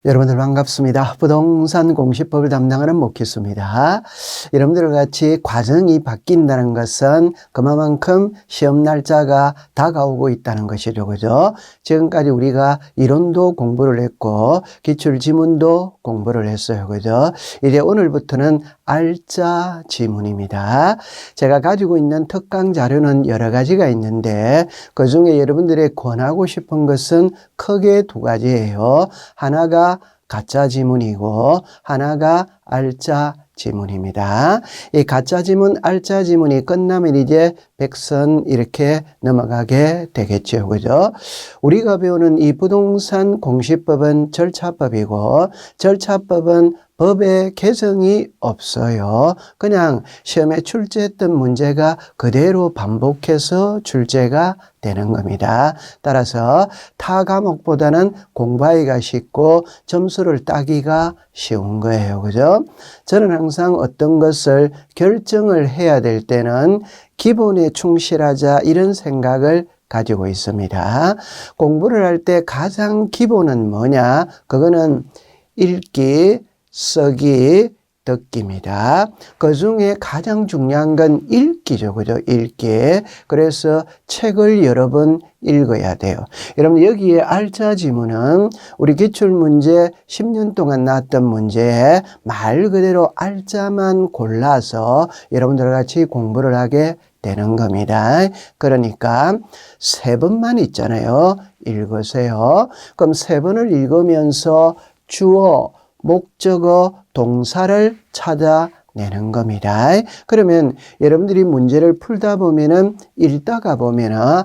여러분들 반갑습니다. 부동산 공시법을 담당하는 목희수입니다. 여러분들과 같이 과정이 바뀐다는 것은 그만큼 시험 날짜가 다가오고 있다는 것이죠. 그죠? 지금까지 우리가 이론도 공부를 했고 기출지문도 공부를 했어요. 그죠? 이제 오늘부터는 알짜 지문입니다. 제가 가지고 있는 특강 자료는 여러 가지가 있는데 그 중에 여러분들의 권하고 싶은 것은 크게 두 가지예요. 하나가 가짜 지문이고 하나가 알짜 지문입니다. 이 가짜 지문, 알짜 지문이 끝나면 이제 백선 이렇게 넘어가게 되겠죠. 그죠? 우리가 배우는 이 부동산 공시법은 절차법이고 절차법은 법의 개정이 없어요. 그냥 시험에 출제했던 문제가 그대로 반복해서 출제가 되는 겁니다. 따라서 타 과목보다는 공부하기가 쉽고 점수를 따기가 쉬운 거예요. 그죠? 저는 항상 어떤 것을 결정을 해야 될 때는 기본에 충실하자 이런 생각을 가지고 있습니다. 공부를 할 때 가장 기본은 뭐냐? 그거는 읽기, 쓰기, 듣기입니다. 그 중에 가장 중요한 건 읽기죠. 그죠? 읽기. 그래서 책을 여러 번 읽어야 돼요. 여러분 여기에 알짜 지문은 우리 기출문제 10년 동안 나왔던 문제에 말 그대로 알짜만 골라서 여러분들과 같이 공부를 하게 되는 겁니다. 그러니까 3번만 있잖아요. 읽으세요. 그럼 3번을 읽으면서 주어, 목적어, 동사를 찾아내는 겁니다. 그러면 여러분들이 문제를 풀다 보면은 읽다가 보면은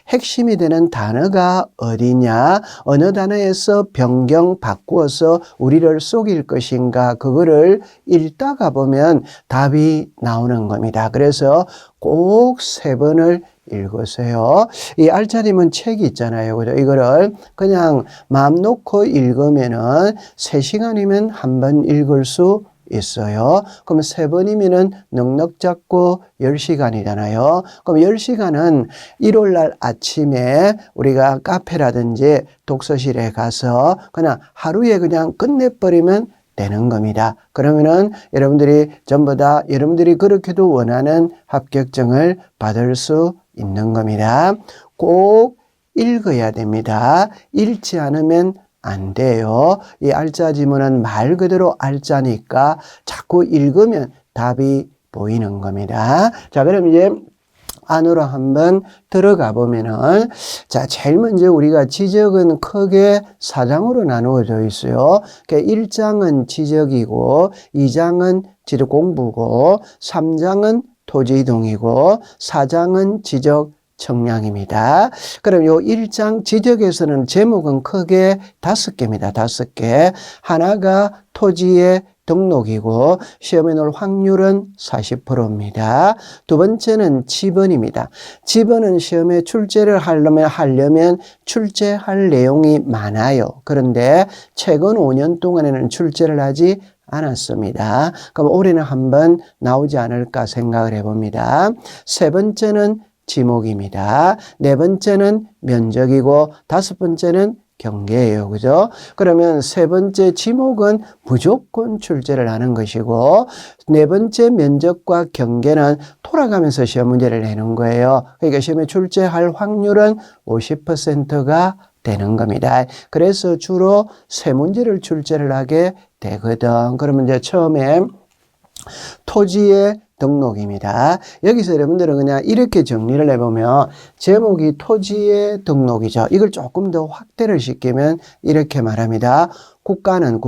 핵심이 되는 단어가 어디냐, 어느 단어에서 변경 바꾸어서 우리를 속일 것인가, 그거를 읽다가 보면 답이 나오는 겁니다. 그래서 꼭 3번을 읽으세요. 이 알짜리문 책이 있잖아요. 그죠? 이거를 그냥 마음 놓고 읽으면은 3시간이면 한 번 읽을 수 있어요. 그럼 3번이면은 넉넉 잡고 10시간이잖아요. 그럼 10시간은 일요일날 아침에 우리가 카페라든지 독서실에 가서 그냥 하루에 그냥 끝내버리면 되는 겁니다. 그러면은 여러분들이 전부 다 여러분들이 그렇게도 원하는 합격증을 받을 수 있는 겁니다. 꼭 읽어야 됩니다. 읽지 않으면 안 돼요. 이 알짜 지문은 말 그대로 알짜니까 자꾸 읽으면 답이 보이는 겁니다. 자, 그럼 이제 안으로 한번 들어가 보면은, 자, 제일 먼저 우리가 지적은 크게 4장으로 나누어져 있어요. 그러니까 1장은 지적이고, 2장은 지적 공부고, 3장은 토지 이동이고, 4장은 지적 청량입니다. 그럼 요 1장 지적에서는 제목은 크게 5개입니다. 5개. 하나가 토지의 등록이고 시험에 넣을 확률은 40%입니다. 두 번째는 지번입니다. 지번은 시험에 출제를 하려면 출제할 내용이 많아요. 그런데 최근 5년 동안에는 출제를 하지 않았습니다. 그럼 올해는 한번 나오지 않을까 생각을 해봅니다. 세 번째는 지목입니다. 네 번째는 면적이고 5번째는 경계예요. 그죠? 그러면 세 번째 지목은 무조건 출제를 하는 것이고 네 번째 면적과 경계는 돌아가면서 시험 문제를 내는 거예요. 그러니까 시험에 출제할 확률은 50%가 되는 겁니다. 그래서 주로 세 문제를 출제를 하게 되거든. 그러면 이제 처음에 토지의 등록입니다. 여기서 여러분들은 그냥 이렇게 정리를 해보면 제목이 토지의 등록이죠. 이걸 조금 더 확대를 시키면 이렇게 말합니다. 국가는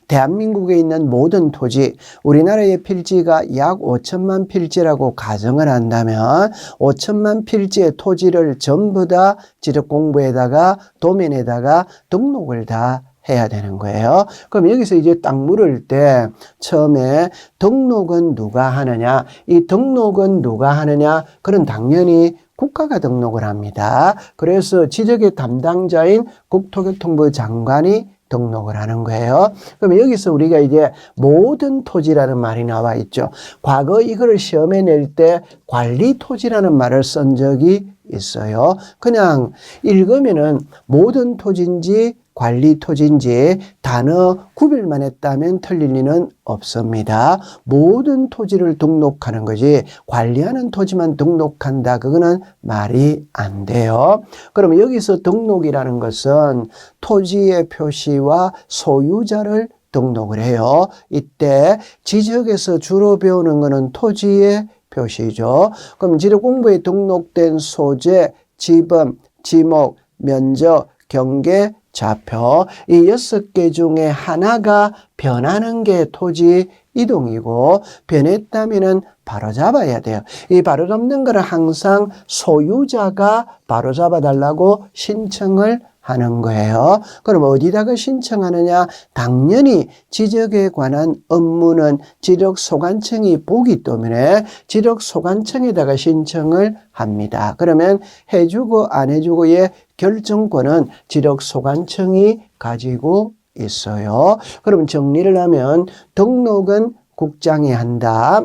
대한민국에 있는 모든 토지, 우리나라의 필지가 약 5천만 필지라고 가정을 한다면 5천만 필지의 토지를 전부 다 지적공부에다가 도면에다가 등록을 다 해야 되는 거예요. 그럼 여기서 이제 땅 물을 때 처음에 등록은 누가 하느냐? 이 등록은 누가 하느냐? 그건 당연히 국가가 등록을 합니다. 그래서 지적의 담당자인 국토교통부 장관이 등록을 하는 거예요. 그럼 여기서 우리가 이제 모든 토지라는 말이 나와 있죠. 과거 이거를 시험에 낼 때 관리 토지라는 말을 쓴 적이 있어요. 그냥 읽으면은 모든 토지인지 관리 토지인지 단어 구별만 했다면 틀릴 리는 없습니다. 모든 토지를 등록하는 거지 관리하는 토지만 등록한다. 그거는 말이 안 돼요. 그럼 여기서 등록이라는 것은 토지의 표시와 소유자를 등록을 해요. 이때 지적에서 주로 배우는 것은 토지의 표시죠. 그럼 지적 공부에 등록된 소재, 지번, 지목, 면적, 경계, 좌표 이 6개 중에 하나가 변하는 게 토지 이동이고 변했다면은 바로잡아야 돼요. 이 바로잡는 거를 항상 소유자가 바로잡아 달라고 신청을 하는 거예요. 그럼 어디다가 신청하느냐? 당연히 지적에 관한 업무는 지적소관청이 보기 때문에 지적소관청에다가 신청을 합니다. 그러면 해주고 안 해주고의 결정권은 지적소관청이 가지고 있어요. 그럼 정리를 하면 등록은 국장이 한다.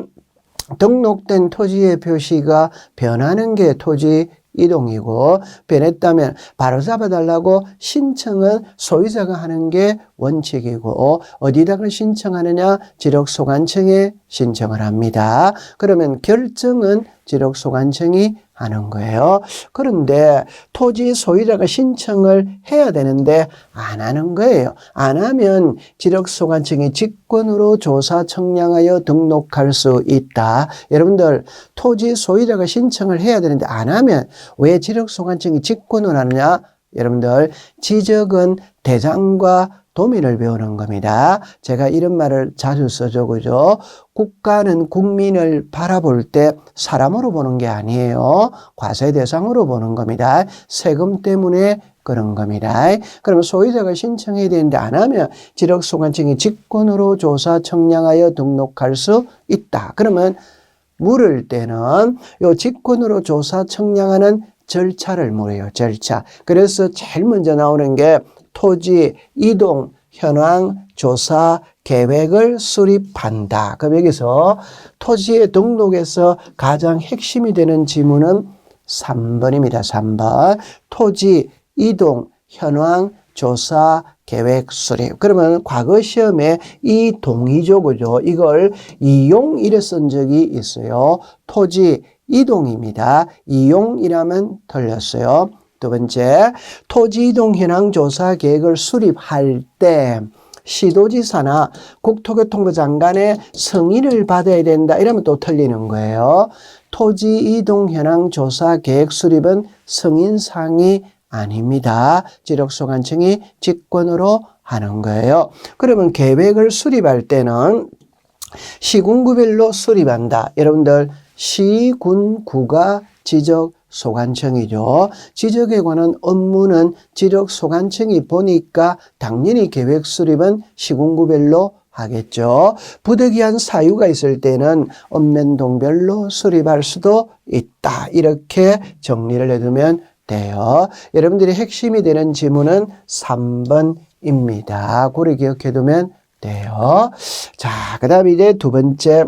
등록된 토지의 표시가 변하는 게 토지 이동이고 변했다면 바로 잡아달라고 신청은 소유자가 하는 게 원칙이고 어디다가 신청하느냐? 지적소관청에 신청을 합니다. 그러면 결정은 지적소관청이 하는 거예요. 그런데 토지 소유자가 신청을 해야 되는데 안 하는 거예요. 안 하면 지적소관청이 직권으로 조사 청량하여 등록할 수 있다. 여러분들 토지 소유자가 신청을 해야 되는데 안 하면 왜 지적소관청이 직권을 하느냐? 여러분들 지적은 대장과 도민을 배우는 겁니다. 제가 이런 말을 자주 써줘, 그죠? 국가는 국민을 바라볼 때 사람으로 보는 게 아니에요. 과세 대상으로 보는 겁니다. 세금 때문에 그런 겁니다. 그러면 소유자가 신청해야 되는데 안 하면 지적소관청이 직권으로 조사 청량하여 등록할 수 있다. 그러면 물을 때는 요 직권으로 조사 청량하는 절차를 물어요. 절차. 그래서 제일 먼저 나오는 게 토지 이동 현황 조사 계획을 수립한다. 그럼 여기서 토지의 등록에서 가장 핵심이 되는 지문은 3번입니다. 3번. 토지 이동 현황 조사 계획 수립. 그러면 과거 시험에 이 동의죠, 그죠? 이걸 이용 이래 쓴 적이 있어요. 토지 이동입니다. 이용이라면 틀렸어요. 두 번째, 토지 이동 현황 조사 계획을 수립할 때 시도지사나 국토교통부 장관의 승인을 받아야 된다. 이러면 또 틀리는 거예요. 토지 이동 현황 조사 계획 수립은 승인사항이 아닙니다. 지적소관청이 직권으로 하는 거예요. 그러면 계획을 수립할 때는 시군구별로 수립한다. 여러분들 시군구가 지적소관청이죠. 지적에 관한 업무는 지적소관청이 보니까 당연히 계획 수립은 시군구별로 하겠죠. 부득이한 사유가 있을 때는 읍면동별로 수립할 수도 있다. 이렇게 정리를 해두면 돼요. 여러분들이 핵심이 되는 지문은 3번입니다. 고래 기억해두면 돼요. 자, 그 다음에 이제 두 번째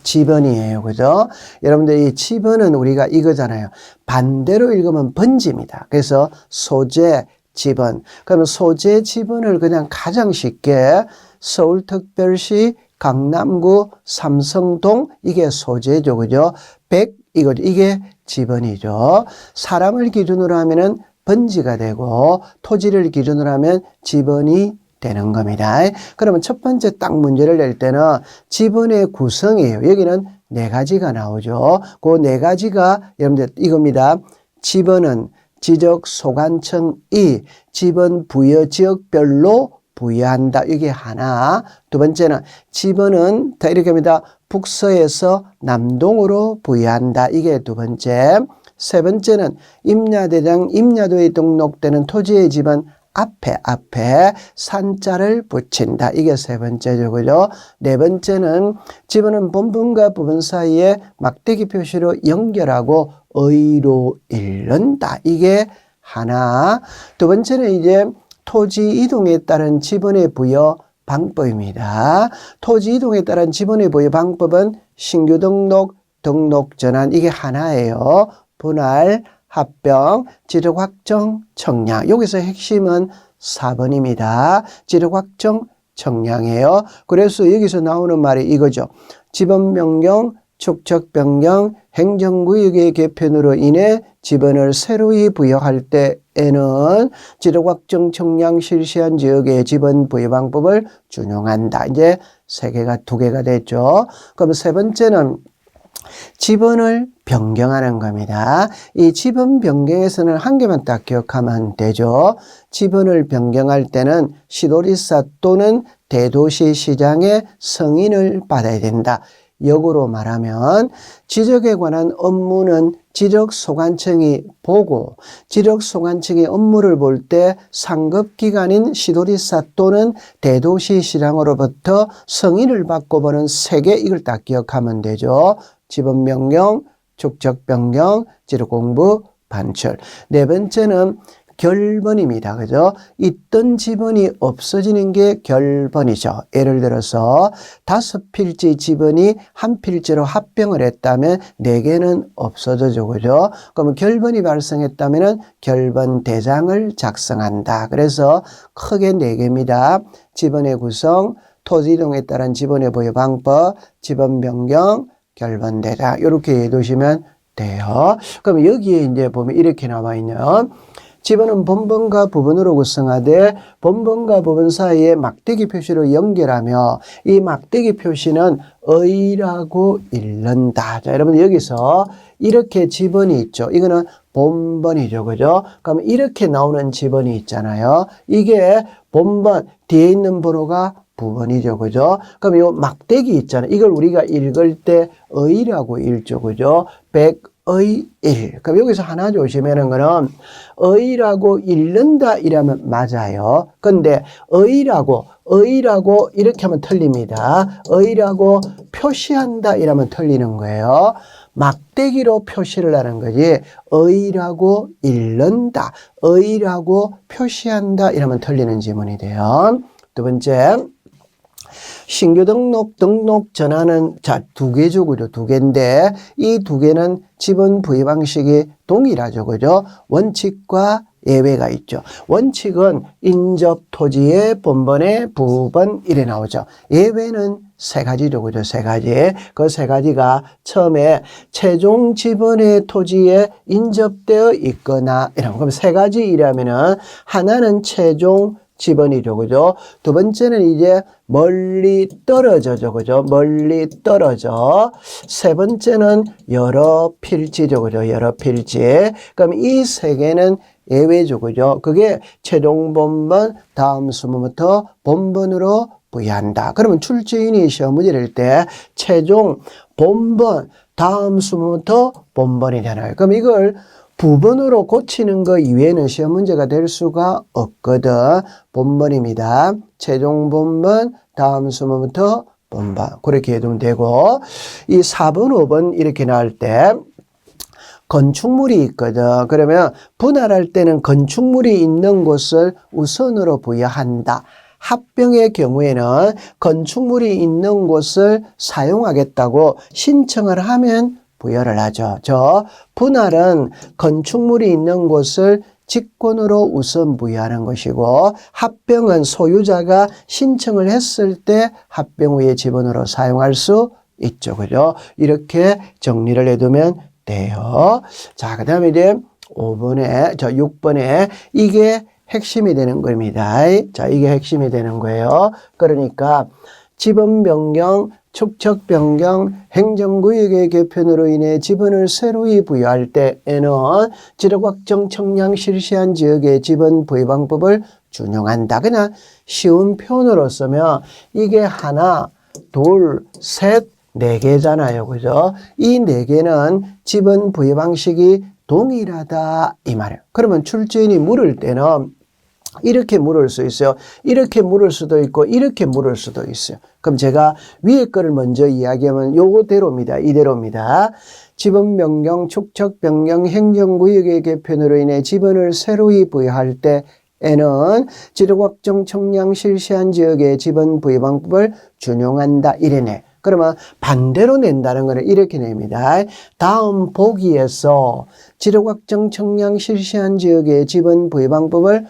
지번이에요. 그죠? 여러분들 이 지번은 우리가 이거잖아요. 반대로 읽으면 번지입니다. 그래서 소재, 지번. 그러면 소재, 지번을 그냥 가장 쉽게 서울특별시 강남구 삼성동 이게 소재죠. 그죠? 100 이거죠. 이게 지번이죠. 사람을 기준으로 하면은 번지가 되고 토지를 기준으로 하면 지번이 되는 겁니다. 그러면 첫 번째 딱 문제를 낼 때는 지번의 구성이에요. 여기는 네 가지가 나오죠. 그 네 가지가 여러분들 이겁니다. 지번은 지적소관청이 지번 부여 지역별로 부여한다. 이게 하나. 두 번째는 지번은 다 이렇게 합니다. 북서에서 남동으로 부여한다. 이게 두 번째. 세 번째는 임야대장, 임야도에 등록되는 토지의 지번 앞에 산자를 붙인다. 이게 세 번째죠. 그죠? 네 번째는 지번은 본분과 부분 사이에 막대기 표시로 연결하고 의로 읽는다. 이게 하나. 두 번째는 이제 토지 이동에 따른 지번의 부여 방법입니다. 토지 이동에 따른 지번의 부여 방법은 신규 등록, 등록 전환 이게 하나예요. 분할, 합병, 지적 확정, 청량. 여기서 핵심은 4번입니다. 지력확정 청량이에요. 그래서 여기서 나오는 말이 이거죠. 지번변경, 축척변경, 행정구역의 개편으로 인해 지번을 새로이 부여할 때에는 지력확정 청량 실시한 지역의 지번 부여 방법을 준용한다. 이제 두 개가 됐죠. 그럼 세 번째는 지번을 변경하는 겁니다. 이 지번 변경에서는 한 개만 딱 기억하면 되죠. 지번을 변경할 때는 시도지사 또는 대도시 시장의 승인을 받아야 된다. 역으로 말하면 지적에 관한 업무는 지적소관청이 보고 지적소관청이 업무를 볼 때 상급기관인 시도지사 또는 대도시시장으로부터 승인을 받고 보는 세 개, 이걸 딱 기억하면 되죠. 지번변경, 축척변경, 지력공부, 반출. 네 번째는 결번입니다. 그죠? 있던 지번이 없어지는 게 결번이죠. 예를 들어서 5필지 지번이 한 필지로 합병을 했다면 4개는 없어져죠. 그죠? 그러면 결번이 발생했다면 결번 대장을 작성한다. 그래서 크게 4개입니다. 지번의 구성, 토지 이동에 따른 지번의 부여 방법, 지번 변경, 결번 대장. 이렇게 해두시면 돼요. 그럼 여기에 이제 보면 이렇게 나와 있는 지번은 본번과 부번으로 구성하되 본번과 부번 사이에 막대기 표시로 연결하며 이 막대기 표시는 의라고 읽는다. 자, 여러분 여기서 이렇게 지번이 있죠. 이거는 본번이죠. 그죠? 그럼 이렇게 나오는 지번이 있잖아요. 이게 본번, 뒤에 있는 번호가 부번이죠. 그죠? 그럼 요 막대기 있잖아요. 이걸 우리가 읽을 때 의라고 읽죠. 그죠? 백의 일. 그럼 여기서 하나 조심하는 거는 의라고 읽는다 이러면 맞아요. 근데 의라고 이렇게 하면 틀립니다. 의라고 표시한다 이러면 틀리는 거예요. 막대기로 표시를 하는 거지 의라고 읽는다, 의라고 표시한다 이러면 틀리는 지문이 돼요. 두 번째, 신규 등록 전환은 자, 2개죠. 그죠? 2개인데 이 2개는 지번 부여 방식이 동일하죠. 그죠? 원칙과 예외가 있죠. 원칙은 인접 토지의 본번의 부번 이래 나오죠. 예외는 3가지죠. 그죠? 3가지. 그 3가지가 처음에 최종 지번의 토지에 인접되어 있거나 이런. 그럼 3가지이라면은 하나는 최종 지번이죠. 그죠? 두 번째는 이제 멀리 떨어져죠. 그죠? 멀리 떨어져. 세 번째는 여러 필지죠. 그죠? 여러 필지. 그럼 이 3개는 예외죠. 그죠? 그게 최종 본번, 다음 수문부터 본번으로 부여한다. 그러면 출제인이 시험 문제 낼 때 최종 본번, 다음 수문부터 본번이잖아요. 그럼 이걸 부번으로 고치는 거 이외에는 시험 문제가 될 수가 없거든. 본번입니다. 최종 본번, 다음 수문부터 본번. 그렇게 해두면 되고, 이 4번, 5번 이렇게 나올 때 건축물이 있거든. 그러면 분할할 때는 건축물이 있는 곳을 우선으로 부여한다. 합병의 경우에는 건축물이 있는 곳을 사용하겠다고 신청을 하면 부여를 하죠. 저 분할은 건축물이 있는 곳을 직권으로 우선 부여하는 것이고 합병은 소유자가 신청을 했을 때 합병 후에 지번으로 사용할 수 있죠. 그죠? 이렇게 정리를 해두면 돼요. 자, 그 다음에 이제 6번에 이게 핵심이 되는 겁니다. 자, 이게 핵심이 되는 거예요. 그러니까 지번 변경, 축척 변경, 행정구역의 개편으로 인해 지번을 새로이 부여할 때에는 지력확정 청량 실시한 지역의 지번 부여 방법을 준용한다. 그냥 쉬운 표현으로 쓰면 이게 하나, 둘, 셋, 4개잖아요. 그죠? 이 4개는 지번 부여 방식이 동일하다 이 말이에요. 그러면 출제인이 물을 때는 이렇게 물을 수 있어요. 이렇게 물을 수도 있고 이렇게 물을 수도 있어요. 그럼 제가 위에 거를 먼저 이야기하면 요거대로입니다. 이대로입니다. 지번 변경, 축척 변경, 행정구역의 개편으로 인해 지번을 새로이 부여할 때에는 지력확정 청량 실시한 지역의 지번 부여 방법을 준용한다. 이래네. 그러면 반대로 낸다는 거는 이렇게 냅니다. 다음 보기에서 지력확정 청량 실시한 지역의 지번 부여 방법을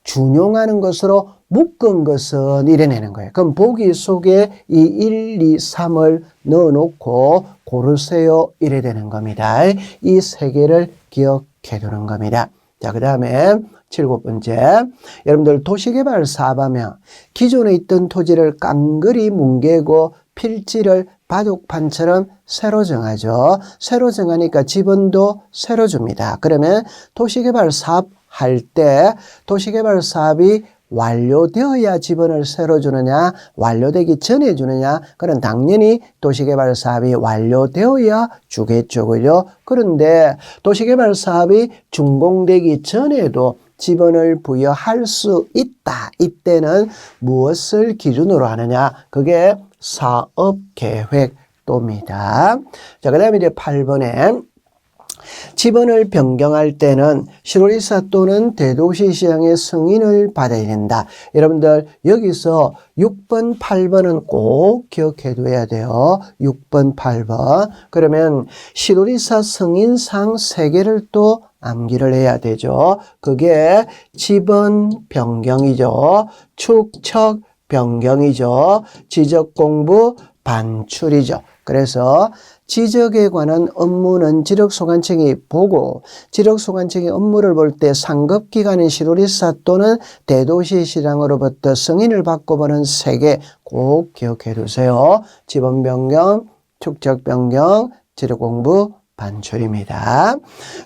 준용하는 것으로 묶은 것은 이래내는 거예요. 그럼 보기 속에 이 1, 2, 3을 넣어놓고 고르세요. 이래 되는 겁니다. 이 세 개를 기억해 두는 겁니다. 자, 그 다음에 7번째. 여러분들 도시개발 사업하면 기존에 있던 토지를 깡그리 뭉개고 필지를 바둑판처럼 새로 정하죠. 새로 정하니까 지번도 새로 줍니다. 그러면 도시개발 사업 할 때 도시개발 사업이 완료되어야 지번을 새로 주느냐, 완료되기 전에 주느냐, 그건 당연히 도시개발 사업이 완료되어야 주겠죠. 그죠? 그런데 도시개발 사업이 준공되기 전에도 지번을 부여할 수 있다. 이때는 무엇을 기준으로 하느냐? 그게 사업계획도입니다. 자, 그 다음에 이제 8번에 지번을 변경할 때는 시도리사 또는 대도시시장의 승인을 받아야 된다. 여러분들 여기서 6번, 8번은 꼭 기억해 둬야 돼요. 6번, 8번. 그러면 시도리사 승인상 3개를 또 암기를 해야 되죠. 그게 지번 변경이죠. 축척 변경이죠. 지적공부 반출이죠. 그래서 지적에 관한 업무는 지적소관청이 보고 지적소관청이 업무를 볼 때 상급기관인 시도리사 또는 대도시시장으로부터 승인을 받고 보는 3개 꼭 기억해 두세요. 지번 변경, 축적 변경, 지적공부 반출입니다.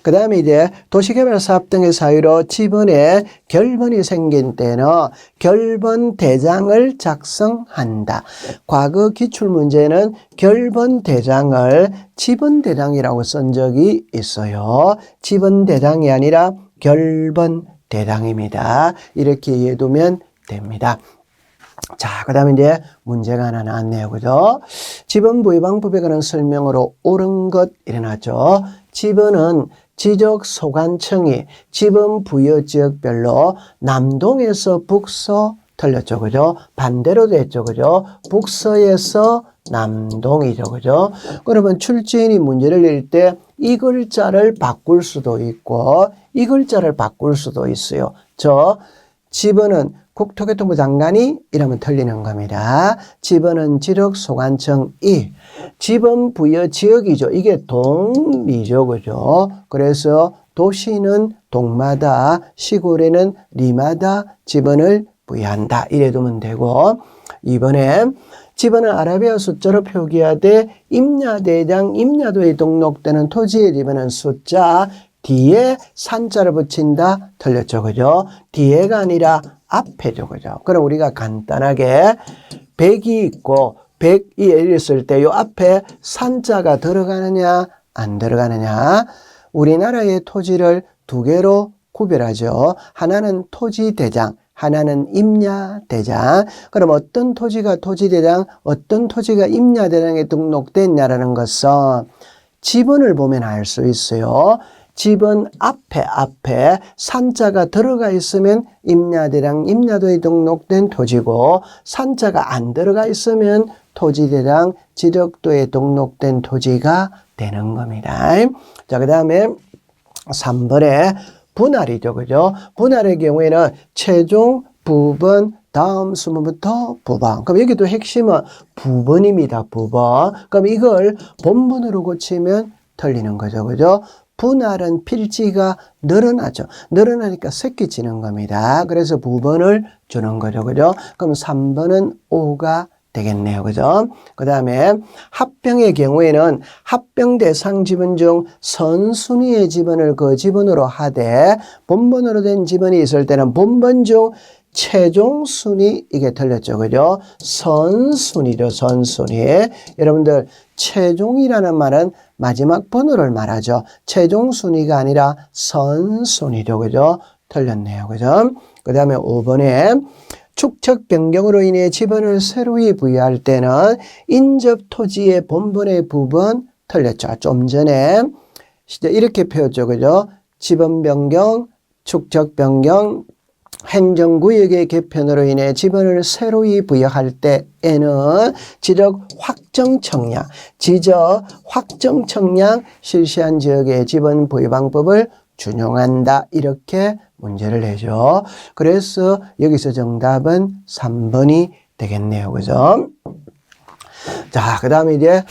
그 다음에 이제 도시개발 사업 등의 사유로 지번에 결번이 생긴 때는 결번 대장을 작성한다. 과거 기출문제는 결번 대장을 지번 대장이라고 쓴 적이 있어요. 지번 대장이 아니라 결번 대장입니다. 이렇게 이해해두면 됩니다. 자, 그 다음에 이제 문제가 하나 나왔네요. 그죠? 지번 부여 방법에 관한 설명으로 옳은 것 일어나죠. 지번은 지적소관청이 지번 부여 지역별로 남동에서 북서 틀렸죠. 그죠? 반대로 됐죠. 그죠? 북서에서 남동이죠. 그죠? 그러면 출제인이 문제를 낼 때 이 글자를 바꿀 수도 있고 이 글자를 바꿀 수도 있어요. 지번은 국토교통부 장관이 이러면 틀리는 겁니다. 지번은 지적소관청이 지번 부여 지역이죠. 이게 동리죠. 그죠? 그래서 도시는 동마다 시골에는 리마다 지번을 부여한다. 이래 두면 되고 이번에 지번은 아라비아 숫자로 표기하되 임야대장 임야도에 등록되는 토지의 지번은 숫자 뒤에 산자를 붙인다. 틀렸죠. 그죠? 뒤에가 아니라 앞에죠. 그죠? 그럼 우리가 간단하게 100이 있고 100이 있을 때 요 앞에 산자가 들어가느냐 안 들어가느냐. 우리나라의 토지를 2개로 구별하죠. 하나는 토지대장, 하나는 임야대장. 그럼 어떤 토지가 토지대장, 어떤 토지가 임야대장에 등록됐냐라는 것은 지번을 보면 알 수 있어요. 지번 앞에 산자가 들어가 있으면 임야대장, 임야도에 등록된 토지고 산자가 안 들어가 있으면 토지대장, 지적도에 등록된 토지가 되는 겁니다. 자, 그 다음에 3번에 분할이죠. 그죠? 분할의 경우에는 최종, 부번, 다음 수문부터 부번. 그럼 여기도 핵심은 부번입니다. 부번. 그럼 이걸 본문으로 고치면 틀리는 거죠. 그죠? 분할은 필지가 늘어나죠. 늘어나니까 섞이지는 겁니다. 그래서 부번을 주는 거죠. 그죠? 그럼 3번은 5가 되겠네요. 그죠? 그 다음에 합병의 경우에는 합병 대상 지번 중 선순위의 지번을 그 지번으로 하되 본번으로 된 지번이 있을 때는 본번 중 최종 순위 이게 틀렸죠. 그죠? 선순위죠. 선순위. 여러분들 최종이라는 말은 마지막 번호를 말하죠. 최종 순위가 아니라 선순위죠. 그죠? 틀렸네요. 그죠? 그 다음에 5번에 축척 변경으로 인해 지번을 새로이 부여할 때는 인접 토지의 본번의 부분 틀렸죠. 좀 전에 이렇게 표현했죠. 그죠? 지번 변경, 축척 변경, 행정구역의 개편으로 인해 지번을 새로이 부여할 때에는 지적 확정 청량 실시한 지역의 지번 부여 방법을 준용한다. 이렇게 문제를 내죠. 그래서 여기서 정답은 3번이 되겠네요. 그죠? 자, 그 다음에 이제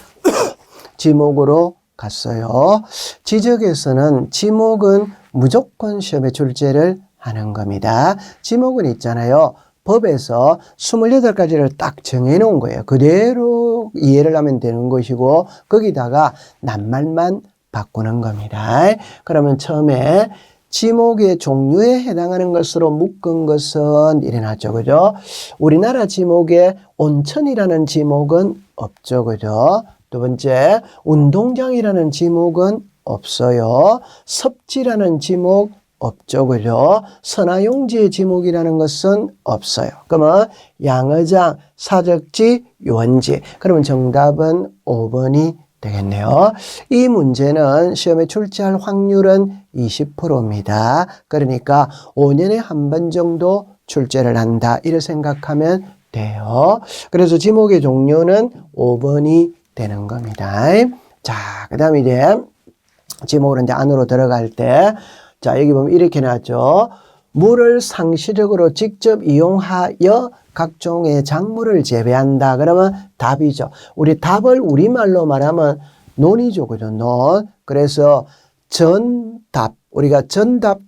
지목으로 갔어요. 지적에서는 지목은 무조건 시험에 출제를 하는 겁니다. 지목은 있잖아요. 법에서 28가지를 딱 정해놓은 거예요. 그대로 이해를 하면 되는 것이고 거기다가 낱말만 바꾸는 겁니다. 그러면 처음에 지목의 종류에 해당하는 것으로 묶은 것은 이래 놨죠. 그죠? 우리나라 지목에 온천이라는 지목은 없죠. 그죠? 두 번째, 운동장이라는 지목은 없어요. 섭지라는 지목 없죠. 그죠? 선화용지의 지목이라는 것은 없어요. 그러면 양어장, 사적지, 요원지. 그러면 정답은 5번이 되겠네요. 이 문제는 시험에 출제할 확률은 20%입니다. 그러니까 5년에 한 번 정도 출제를 한다. 이렇게 생각하면 돼요. 그래서 지목의 종류는 5번이 되는 겁니다. 자, 그 다음에 이제 지목으로 이제 안으로 들어갈 때, 자, 여기 보면 이렇게 나왔죠. 물을 상시적으로 직접 이용하여 각종의 작물을 재배한다. 그러면 답이죠. 우리 답을 우리말로 말하면 논이죠. 그죠? 논. 그래서 전답. 우리가 전답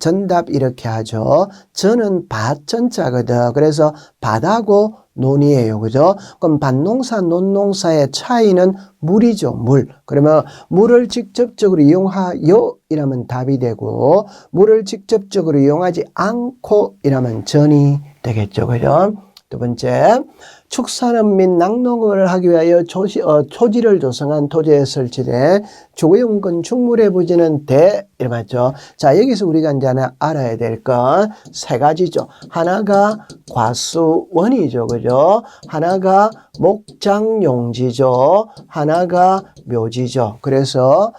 이렇게 하죠. 전은 밭전자거든. 그래서 밭하고 논이에요. 그죠? 그럼 밭농사, 논농사의 차이는 물이죠. 물. 그러면 물을 직접적으로 이용하여 이라면 답이 되고 물을 직접적으로 이용하지 않고 이라면 전이 되겠죠. 그죠? 두 번째, 축산업 및 낙농을 하기 위하여 초지를 조성한 토지에 설치된 주거용 건축물의 부지는 이렇게 맞죠. 자, 여기서 우리가 이제 하나 알아야 될 건 세 가지죠. 하나가 과수원이죠. 그죠? 하나가 목장용지죠. 하나가 묘지죠. 그래서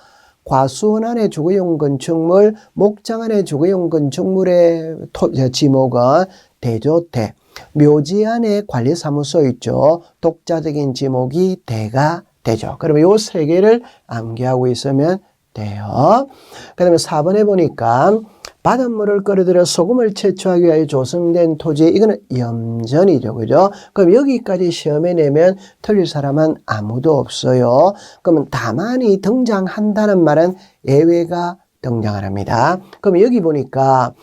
과수원 안에 주거용 건축물, 목장 안에 주거용 건축물의 지목은 대조대. 묘지 안에 관리사무소 있죠. 독자적인 지목이 대가 되죠. 그러면 요 세 개를 암기하고 있으면 돼요. 그 다음에 4번에 보니까 바닷물을 끌어들여 소금을 채취하기 위하여 조성된 토지, 이거는 염전이죠. 그죠? 그럼 여기까지 시험에 내면 틀릴 사람은 아무도 없어요. 그러면 다만이 등장한다는 말은 예외가 등장을 합니다. 그럼 여기 보니까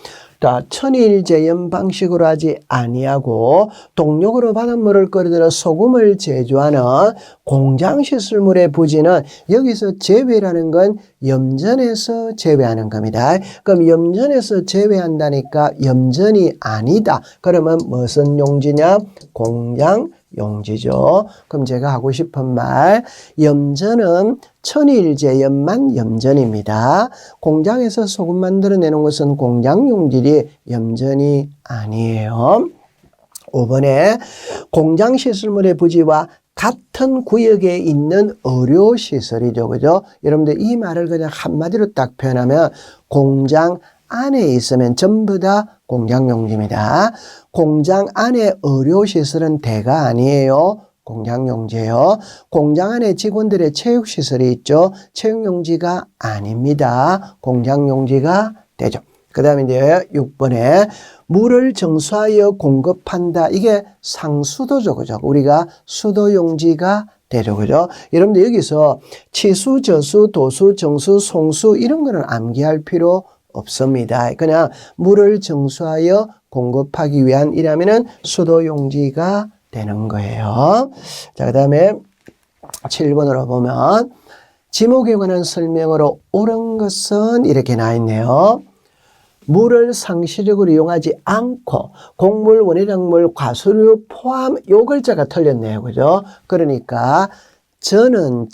천일제염 방식으로 하지 아니하고 동력으로 바닷물을 끌어들여 소금을 제조하는 공장시설물의 부지는 여기서 제외라는 건 염전에서 제외하는 겁니다. 그럼 염전에서 제외한다니까 염전이 아니다. 그러면 무슨 용지냐? 공장 용지죠. 그럼 제가 하고 싶은 말, 염전은 천일제염만 염전입니다. 공장에서 소금 만들어내는 것은 공장용질이 염전이 아니에요. 5번에 공장시설물의 부지와 같은 구역에 있는 의료시설이죠. 그죠? 여러분들 이 말을 그냥 한마디로 딱 표현하면 공장 안에 있으면 전부 다 공장용지입니다. 공장 안에 의료시설은 대가 아니에요. 공장용지예요. 공장 안에 직원들의 체육시설이 있죠. 체육용지가 아닙니다. 공장용지가 되죠. 그 다음에 이제 6번에 물을 정수하여 공급한다. 이게 상수도죠. 그죠? 우리가 수도용지가 되죠. 그죠? 여러분들 여기서 치수, 저수, 도수, 정수, 송수 이런 거는 암기할 필요 없습니다. 그냥 물을 정수하여 공급하기 위한 이라면은 수도용지가 되는 거예요. 자, 그 다음에 7번으로 보면 지목에 관한 설명으로 옳은 것은 이렇게 나와 있네요. 물을 상시적으로 이용하지 않고 곡물, 원예작물, 과수류 포함 요 글자가 틀렸네요. 그죠? 그러니까 저는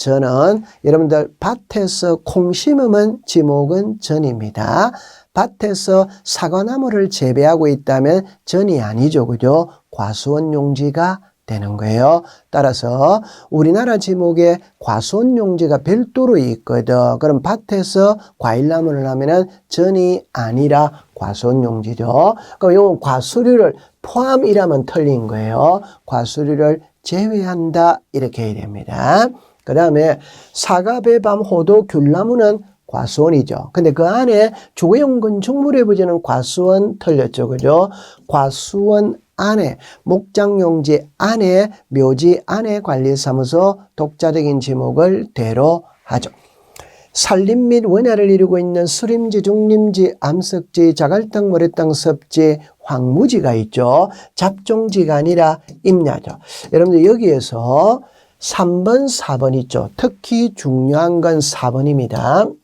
여러분들 밭에서 콩 심으면 지목은 전입니다. 밭에서 사과나무를 재배하고 있다면 전이 아니죠. 그죠? 과수원 용지가 되는 거예요. 따라서 우리나라 지목에 과수원 용지가 별도로 있거든. 그럼 밭에서 과일나무를 하면은 전이 아니라 과수원 용지죠. 그럼 요 과수류를 포함이라면 틀린 거예요. 과수류를 제외한다 이렇게 해야 됩니다. 그 다음에 사과, 배, 밤, 호도, 귤나무는 과수원이죠. 근데 그 안에 주거용 건축물의 부지는 과수원 틀렸죠. 그죠? 과수원 안에, 목장용지 안에, 묘지 안에 관리사무소 독자적인 지목을 대로 하죠. 산림 및 원야를 이루고 있는 수림지, 중림지, 암석지, 자갈땅, 모래땅, 섭지, 황무지가 있죠. 잡종지가 아니라 임야죠. 여러분들 여기에서 3번, 4번 있죠. 특히 중요한 건 4번입니다.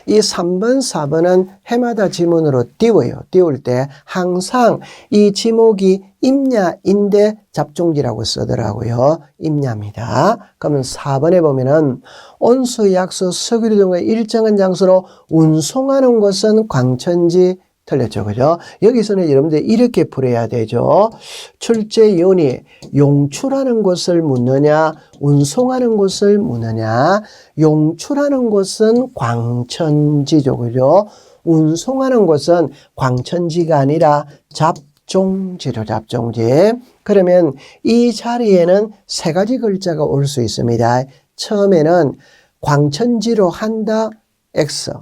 이 3번, 4번은 해마다 지문으로 띄워요. 띄울 때 항상 이 지목이 임야인데 잡종지라고 쓰더라고요. 임야입니다. 그러면 4번에 보면은 온수, 약수, 석유류 등의 일정한 장소로 운송하는 곳은 광천지 틀렸죠. 그죠? 여기서는 여러분들 이렇게 풀어야 되죠. 출제 요원이 용출하는 곳을 묻느냐, 운송하는 곳을 묻느냐. 용출하는 곳은 광천지죠. 그죠? 운송하는 곳은 광천지가 아니라 잡종지로 잡종지. 그러면 이 자리에는 세 가지 글자가 올 수 있습니다. 처음에는 광천지로 한다, X.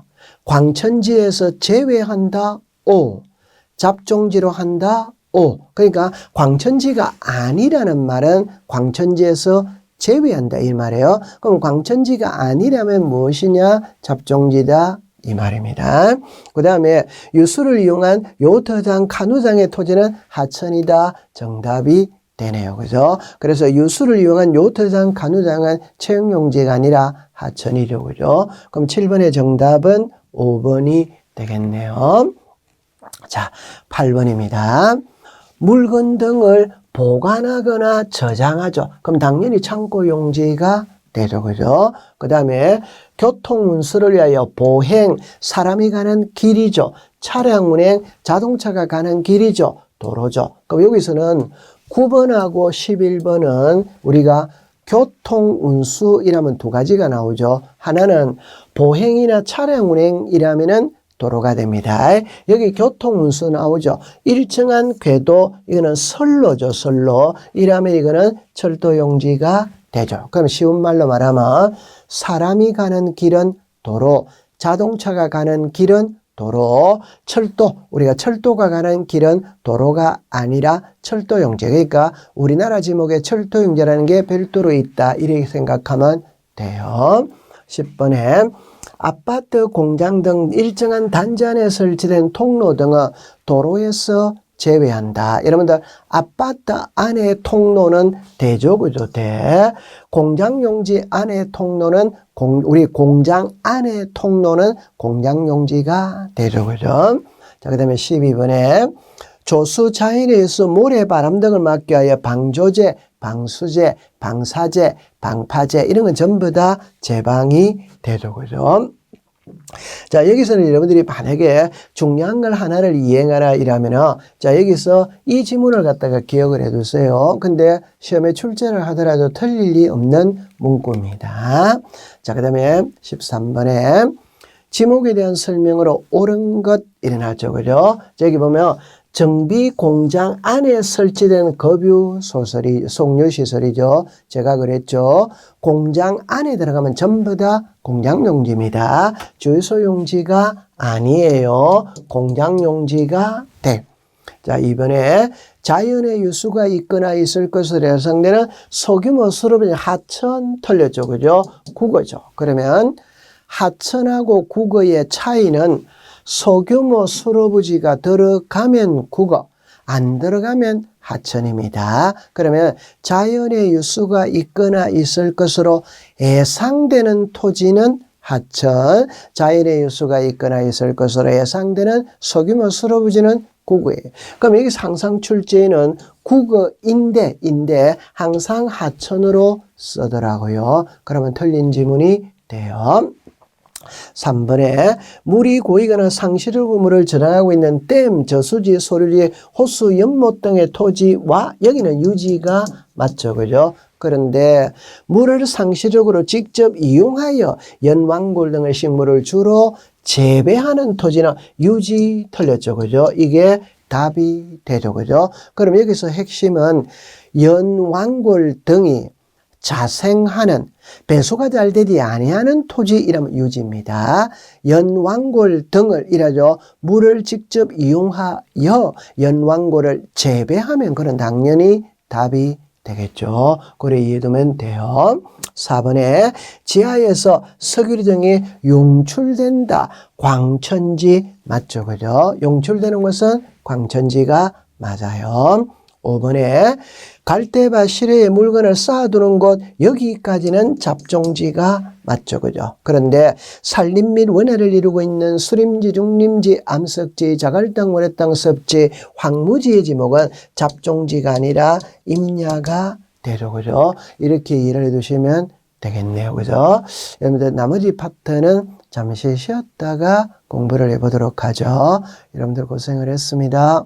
광천지에서 제외한다, O. 잡종지로 한다, O. 그러니까 광천지가 아니라는 말은 광천지에서 제외한다 이 말이에요. 그럼 광천지가 아니라면 무엇이냐? 잡종지다 이 말입니다. 그 다음에 유수를 이용한 요트장, 카누장의 토지는 하천이다. 정답이 되네요. 그죠? 그래서 유수를 이용한 요트장, 카누장은 채용용지가 아니라 하천이죠. 그죠? 그럼 7번의 정답은 5번이 되겠네요. 자, 8번입니다. 물건 등을 보관하거나 저장하죠. 그럼 당연히 창고 용지가 되죠. 그죠? 그 다음에 교통 운수를 위하여 보행, 사람이 가는 길이죠. 차량 운행, 자동차가 가는 길이죠. 도로죠. 그럼 여기서는 9번하고 11번은 우리가 교통운수이라면 두 가지가 나오죠. 하나는 보행이나 차량 운행이라면은 도로가 됩니다. 여기 교통운수 나오죠. 일정한 궤도, 이거는 선로죠. 선로. 이라면 이거는 철도용지가 되죠. 그럼 쉬운 말로 말하면 사람이 가는 길은 도로, 자동차가 가는 길은 도로, 철도, 우리가 철도가 가는 길은 도로가 아니라 철도용지. 그러니까 우리나라 지목에 철도용지라는 게 별도로 있다. 이렇게 생각하면 돼요. 10번에 아파트, 공장 등 일정한 단지 안에 설치된 통로 등은 도로에서 제외한다. 여러분들 아파트 안의 통로는 대죠. 그죠? 대. 공장용지 안의 통로는 우리 공장 안의 통로는 공장용지가 되죠. 그죠? 자, 그 다음에 12번에 조수, 자연에 의해서 모래, 바람 등을 막기 위하여 방조제, 방수제, 방사제, 방파제 이런 건 전부 다 제방이 되죠. 그죠? 자, 여기서는 여러분들이 만약에 중요한 걸 하나를 이행하라 이라면은 자, 여기서 이 지문을 갖다가 기억을 해 두세요. 근데 시험에 출제를 하더라도 틀릴 리 없는 문구입니다. 자, 그 다음에 13번에 지목에 대한 설명으로 옳은 것 일어나죠. 그죠? 자, 여기 보면 정비 공장 안에 설치된 급유 소설이 송유 시설이죠. 제가 그랬죠. 공장 안에 들어가면 전부 다 공장용지입니다. 주유소용지가 아니에요. 공장용지가 돼. 자, 이번에 자연의 유수가 있거나 있을 것으로 예상되는 소규모 수로는 하천 틀렸죠. 그죠? 국어죠. 그러면 하천하고 국어의 차이는 소규모 수로부지가 들어가면 국어, 안 들어가면 하천입니다. 그러면 자연의 유수가 있거나 있을 것으로 예상되는 토지는 하천, 자연의 유수가 있거나 있을 것으로 예상되는 소규모 수로부지는 국어예요. 그럼 여기서 항상 출제는 국어인데 항상 하천으로 쓰더라고요. 그러면 틀린 지문이 돼요. 3번에 물이 고이거나 상시적 물을 저장하고 있는 댐, 저수지, 소류지, 호수, 연못 등의 토지와 여기는 유지가 맞죠. 그죠? 그런데 물을 상시적으로 직접 이용하여 연왕골 등의 식물을 주로 재배하는 토지는 유지 틀렸죠. 그죠? 이게 답이 되죠. 그죠? 그럼 여기서 핵심은 연왕골 등이 자생하는 배수가 잘 되지 아니하는 토지 이러면 유지입니다. 연왕골 등을 이라죠. 물을 직접 이용하여 연왕골을 재배하면 그런 당연히 답이 되겠죠. 그래 이해되면 돼요. 4번에 지하에서 석유리 등이 용출된다. 광천지 맞죠? 그죠? 용출되는 것은 광천지가 맞아요. 5번에 갈대밭 시래에 물건을 쌓아두는 곳 여기까지는 잡종지가 맞죠. 그죠? 그런데 산림 및 원해를 이루고 있는 수림지, 중림지, 암석지, 자갈땅, 모래땅, 섭지, 황무지의 지목은 잡종지가 아니라 임야가 되죠. 그죠? 이렇게 이해를 해두시면 되겠네요. 그죠? 여러분들 나머지 파트는 잠시 쉬었다가 공부를 해보도록 하죠. 여러분들 고생을 했습니다.